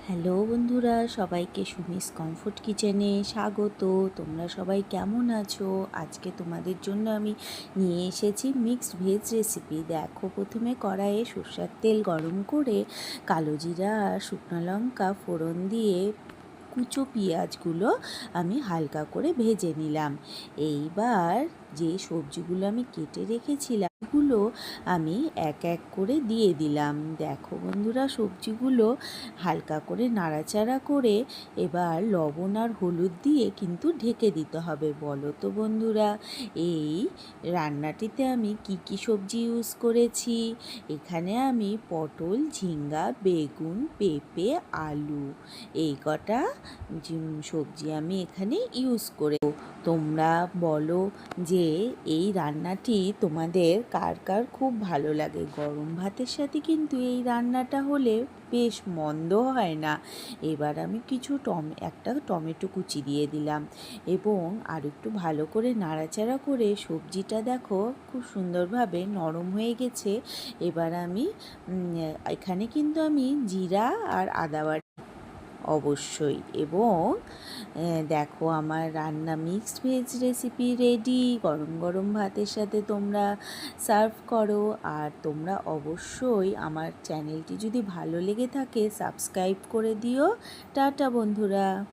Hello বন্ধুরা, সবাইকে Sumi's comfort কিচেনে স্বাগত। তোমরা সবাই কেমন আছো? আজকে তোমাদের জন্য আমি নিয়ে এসেছি মিক্সড ভেজ রেসিপি। দেখো, প্রথমে কড়াইয়ে সরষের তেল গরম করে কালো জিরা আর শুকনো লঙ্কা ফোড়ন দিয়ে কুচো পেঁয়াজগুলো আমি হালকা করে ভেজে নিলাম। এইবার যে সবজিগুলো আমি কেটে রেখেছিলাম এগুলো আমি এক এক করে দিয়ে দিলাম। দেখো বন্ধুরা, সবজিগুলো হালকা করে নাড়াচাড়া করে এবার লবণ আর হলুদ দিয়ে কিন্তু ঢেকে দিতে হবে। বলো তো বন্ধুরা, এই রান্নাটিতে আমি কি কি সবজি ইউজ করেছি? এখানে আমি পটল, ঝিঙ্গা, বেগুন, পেঁপে, আলু এই কটা সবজি আমি এখানে ইউজ করে। তোমরা বলো যে এই রান্নাটি তোমাদের কার কার খুব ভালো লাগে। গরম ভাতের সাথে কিন্তু এই রান্নাটা হলে বেশ মন্দ হয় না। এবার আমি কিছু একটা টমেটো কুচি দিয়ে দিলাম এবং আর একটু ভালো করে নাড়াচাড়া করে সবজিটা দেখো খুব সুন্দরভাবে নরম হয়ে গেছে। এবার আমি এখানে কিন্তু আমি জিরা আর আদা বাটা অবশ্যই, এবং দেখো আমার রান্না মিক্সড ভেজ রেসিপি রেডি। গরম গরম ভাতের সাথে তোমরা সার্ভ করো। আর তোমরা অবশ্যই আমার চ্যানেলটি যদি ভালো লেগে থাকে সাবস্ক্রাইব করে দিও। টাটা বন্ধুরা।